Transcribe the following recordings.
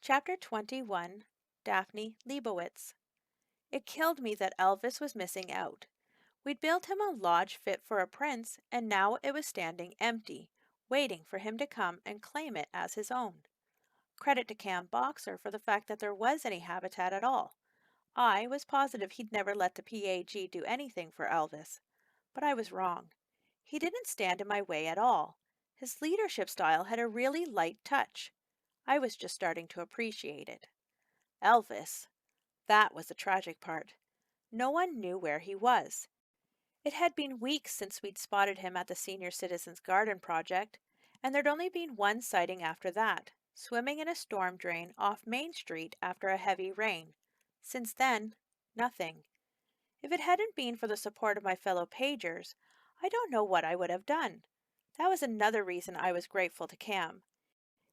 Chapter 21. Daphne Leibowitz. It killed me that Elvis was missing out. We'd built him a lodge fit for a prince, and now it was standing empty, waiting for him to come and claim it as his own. Credit to Cam Boxer for the fact that there was any habitat at all. I was positive he'd never let the PAG do anything for Elvis. But I was wrong. He didn't stand in my way at all. His leadership style had a really light touch. I was just starting to appreciate it. Elvis. That was the tragic part. No one knew where he was. It had been weeks since we'd spotted him at the Senior Citizens Garden project, and there'd only been one sighting after that, swimming in a storm drain off Main Street after a heavy rain. Since then, nothing. If it hadn't been for the support of my fellow pagers, I don't know what I would have done. That was another reason I was grateful to Cam.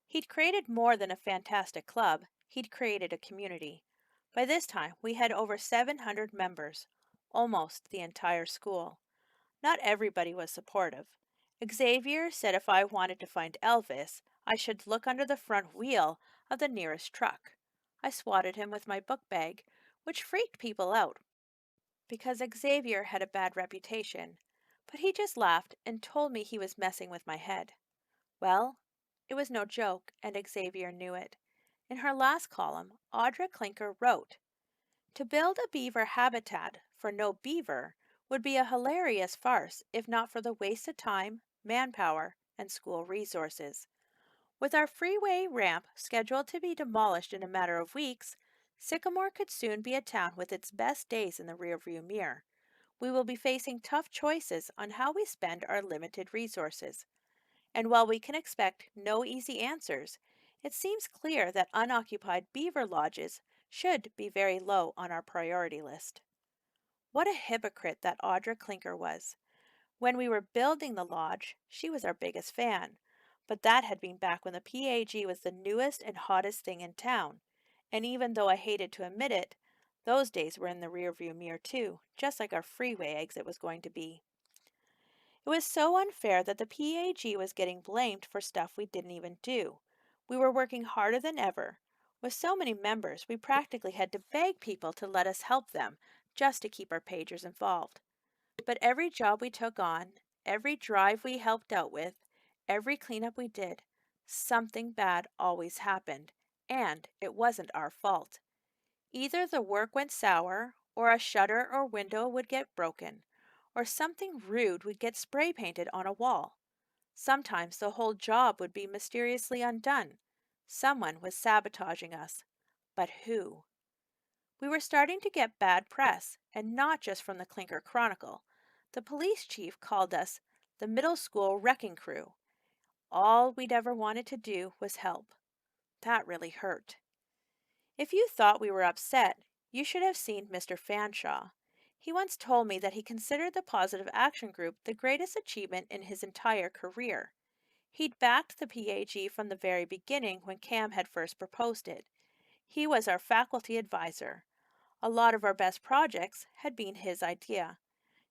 He'd created more than a fantastic club, he'd created a community. By this time, we had over 700 members, almost the entire school. Not everybody was supportive. Xavier said if I wanted to find Elvis, I should look under the front wheel of the nearest truck. I swatted him with my book bag, which freaked people out because Xavier had a bad reputation, but he just laughed and told me he was messing with my head. Well, it was no joke, and Xavier knew it. In her last column, Audra Clinker wrote, "To build a beaver habitat for no beaver would be a hilarious farce if not for the waste of time, manpower, and school resources. With our freeway ramp scheduled to be demolished in a matter of weeks, Sycamore could soon be a town with its best days in the rearview mirror. We will be facing tough choices on how we spend our limited resources. And while we can expect no easy answers, it seems clear that unoccupied beaver lodges should be very low on our priority list." What a hypocrite that Audra Clinker was. When we were building the lodge, she was our biggest fan, but that had been back when the PAG was the newest and hottest thing in town. And even though I hated to admit it, those days were in the rearview mirror too, just like our freeway exit was going to be. It was so unfair that the PAG was getting blamed for stuff we didn't even do. We were working harder than ever. With so many members, we practically had to beg people to let us help them just to keep our pagers involved. But every job we took on, every drive we helped out with, every cleanup we did, something bad always happened, and it wasn't our fault. Either the work went sour, or a shutter or window would get broken, or something rude would get spray painted on a wall. Sometimes the whole job would be mysteriously undone. Someone was sabotaging us. But who? We were starting to get bad press, and not just from the Clinker Chronicle. The police chief called us the middle school wrecking crew. All we'd ever wanted to do was help. That really hurt. If you thought we were upset, you should have seen Mr. Fanshawe. He once told me that he considered the Positive Action Group the greatest achievement in his entire career. He'd backed the PAG from the very beginning when Cam had first proposed it. He was our faculty advisor. A lot of our best projects had been his idea.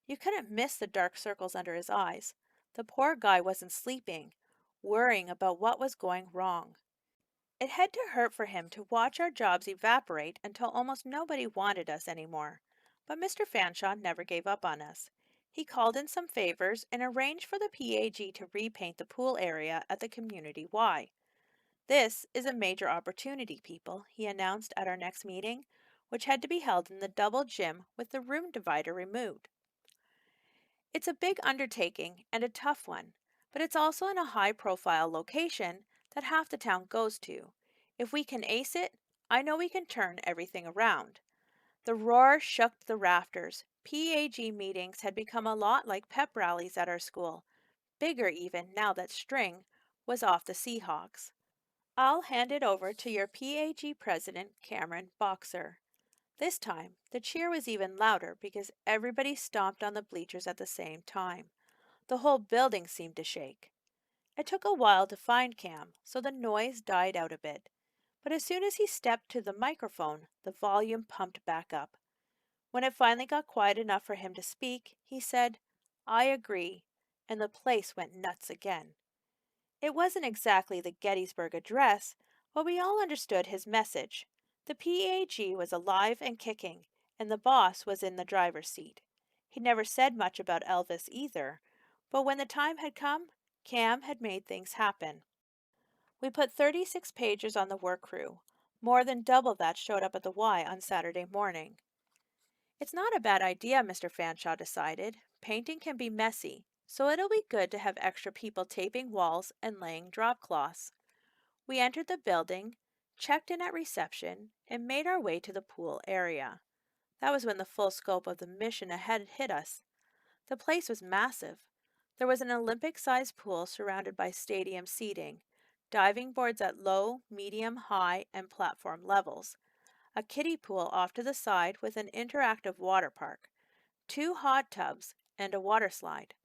You couldn't miss the dark circles under his eyes. The poor guy wasn't sleeping, worrying about what was going wrong. It had to hurt for him to watch our jobs evaporate until almost nobody wanted us anymore. But Mr. Fanshawe never gave up on us. He called in some favors and arranged for the PAG to repaint the pool area at the community Y. "This is a major opportunity, people," he announced at our next meeting, which had to be held in the double gym with the room divider removed. It's a big undertaking and a tough one, but it's also in a high-profile location that half the town goes to. If we can ace it, I know we can turn everything around. The roar shook the rafters. PAG meetings had become a lot like pep rallies at our school, bigger even now that String was off the Seahawks. "I'll hand it over to your PAG president, Cameron Boxer." This time, the cheer was even louder because everybody stomped on the bleachers at the same time. The whole building seemed to shake. It took a while to find Cam, so the noise died out a bit. But as soon as he stepped to the microphone, the volume pumped back up. When it finally got quiet enough for him to speak, he said, "I agree," and the place went nuts again. It wasn't exactly the Gettysburg Address, Well, we all understood his message. The PAG was alive and kicking, and the boss was in the driver's seat. He never said much about Elvis either, but when the time had come, Cam had made things happen. We put 36 pagers on the work crew. More than double that showed up at the Y on Saturday morning. It's not a bad idea, Mr. Fanshawe decided. Painting can be messy, so it'll be good to have extra people taping walls and laying drop cloths. We entered the building, checked in at reception, and made our way to the pool area. That was when the full scope of the mission ahead hit us. The place was massive. There was an Olympic-sized pool surrounded by stadium seating, diving boards at low, medium, high, and platform levels, a kiddie pool off to the side with an interactive water park, two hot tubs, and a water slide.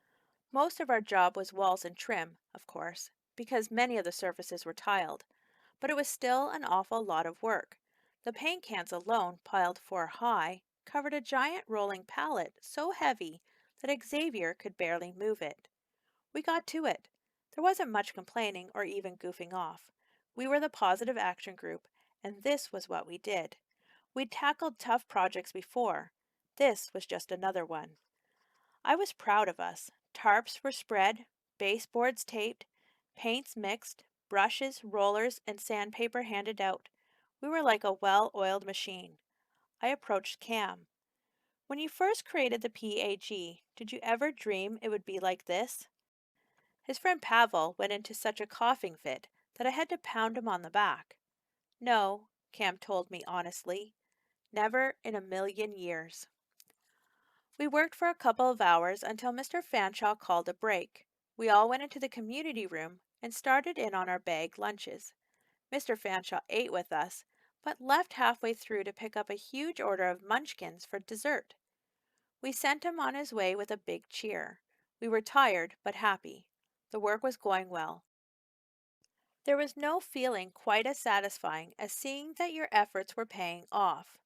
Most of our job was walls and trim, of course, because many of the surfaces were tiled, but it was still an awful lot of work. The paint cans alone, piled 4 high, covered a giant rolling pallet so heavy that Xavier could barely move it. We got to it. There wasn't much complaining or even goofing off. We were the positive action group, and this was what we did. We'd tackled tough projects before. This was just another one. I was proud of us. Tarps were spread, baseboards taped, paints mixed, brushes, rollers, and sandpaper handed out. We were like a well-oiled machine. I approached Cam. When you first created the PAG, did you ever dream it would be like this? His friend Pavel went into such a coughing fit that I had to pound him on the back. No, Cam told me honestly. Never in a million years. We worked for a couple of hours until Mr. Fanshawe called a break. We all went into the community room and started in on our bag lunches. Mr. Fanshawe ate with us, but left halfway through to pick up a huge order of munchkins for dessert. We sent him on his way with a big cheer. We were tired but happy. The work was going well. There was no feeling quite as satisfying as seeing that your efforts were paying off.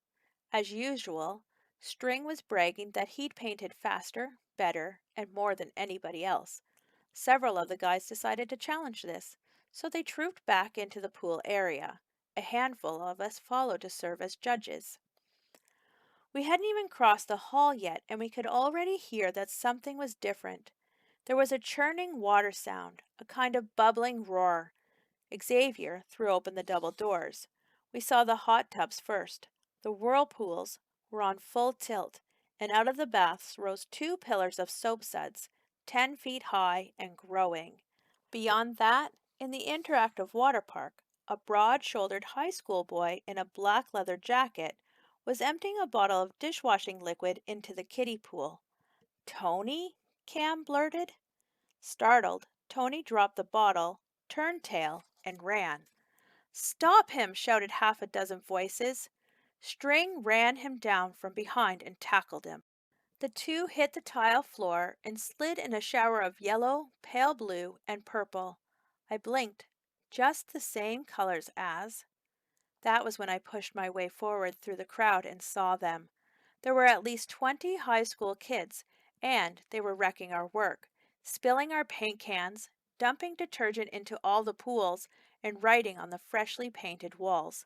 As usual, String was bragging that he'd painted faster, better, and more than anybody else. Several of the guys decided to challenge this, so they trooped back into the pool area. A handful of us followed to serve as judges. We hadn't even crossed the hall yet, and we could already hear that something was different. There was a churning water sound, a kind of bubbling roar. Xavier threw open the double doors. We saw the hot tubs first. The whirlpools were on full tilt, and out of the baths rose 2 pillars of soap suds, 10 feet high and growing. Beyond that, in the interactive water park, a broad-shouldered high school boy in a black leather jacket was emptying a bottle of dishwashing liquid into the kiddie pool. "Tony?" Cam blurted. Startled, Tony dropped the bottle, turned tail, and ran. "Stop him!" shouted half a dozen voices. String ran him down from behind and tackled him. The two hit the tile floor and slid in a shower of yellow, pale blue, and purple. I blinked. Just the same colors as. That was when I pushed my way forward through the crowd and saw them. There were at least 20 high school kids, and they were wrecking our work, spilling our paint cans, dumping detergent into all the pools, and writing on the freshly painted walls.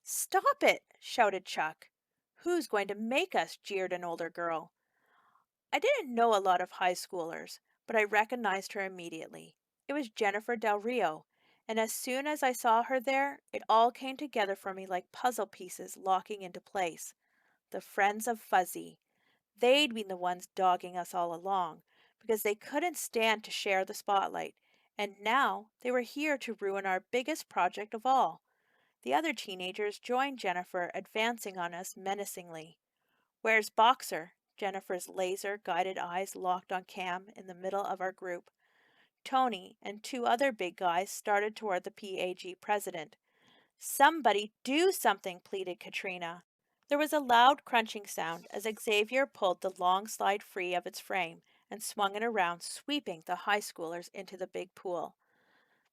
"Stop it!" shouted Chuck. "Who's going to make us?" jeered an older girl. I didn't know a lot of high schoolers, but I recognized her immediately. It was Jennifer Del Rio, and as soon as I saw her there, it all came together for me like puzzle pieces locking into place. The friends of Fuzzy. They'd been the ones dogging us all along, because they couldn't stand to share the spotlight, and now they were here to ruin our biggest project of all. The other teenagers joined Jennifer, advancing on us menacingly. "Where's Boxer?" Jennifer's laser-guided eyes locked on Cam in the middle of our group. Tony and 2 other big guys started toward the PAG president. "Somebody do something," pleaded Katrina. There was a loud crunching sound as Xavier pulled the long slide free of its frame and swung it around, sweeping the high schoolers into the big pool.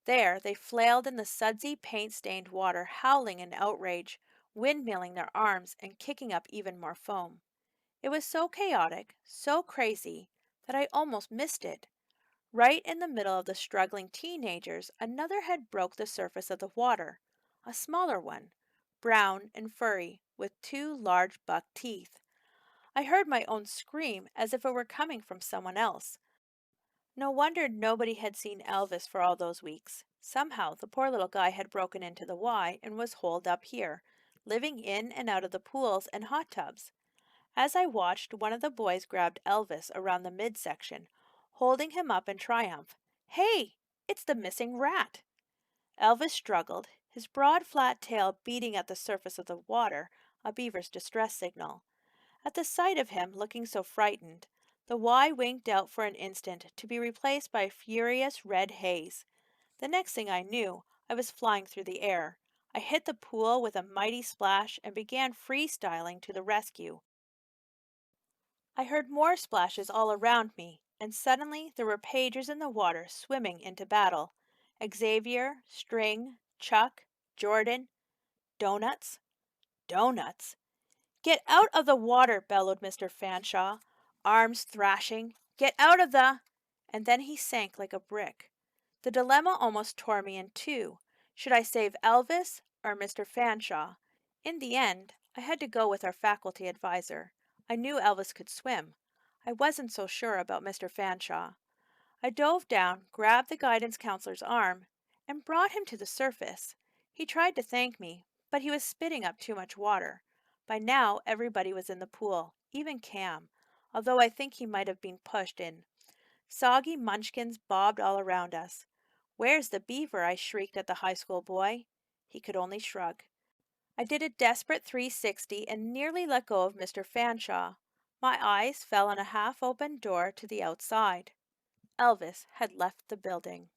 There they flailed in the sudsy, paint-stained water, howling in outrage, windmilling their arms and kicking up even more foam. It was so chaotic, so crazy, that I almost missed it. Right in the middle of the struggling teenagers, another head broke the surface of the water. a smaller one, brown and furry, with two large buck teeth. I heard my own scream as if it were coming from someone else. No wonder nobody had seen Elvis for all those weeks. Somehow the poor little guy had broken into the Y and was holed up here, living in and out of the pools and hot tubs. As I watched, one of the boys grabbed Elvis around the midsection, holding him up in triumph. Hey, it's the missing rat! Elvis struggled, his broad flat tail beating at the surface of the water, a beaver's distress signal. At the sight of him looking so frightened, the Y winked out for an instant to be replaced by furious red haze. The next thing I knew, I was flying through the air. I hit the pool with a mighty splash and began freestyling to the rescue. I heard more splashes all around me, and suddenly there were pagers in the water swimming into battle. Xavier, String, Chuck, Jordan, Donuts. Donuts! Get out of the water, bellowed Mr. Fanshawe, arms thrashing. Get out of the... And then he sank like a brick. The dilemma almost tore me in two. Should I save Elvis or Mr. Fanshawe? In the end, I had to go with our faculty advisor. I knew Elvis could swim. I wasn't so sure about Mr. Fanshawe. I dove down, grabbed the guidance counselor's arm, and brought him to the surface. He tried to thank me, but he was spitting up too much water. By now, everybody was in the pool, even Cam, although I think he might have been pushed in. Soggy munchkins bobbed all around us. "Where's the beaver?" I shrieked at the high school boy. He could only shrug. I did a desperate 360 and nearly let go of Mr. Fanshawe. My eyes fell on a half-open door to the outside. Elvis had left the building.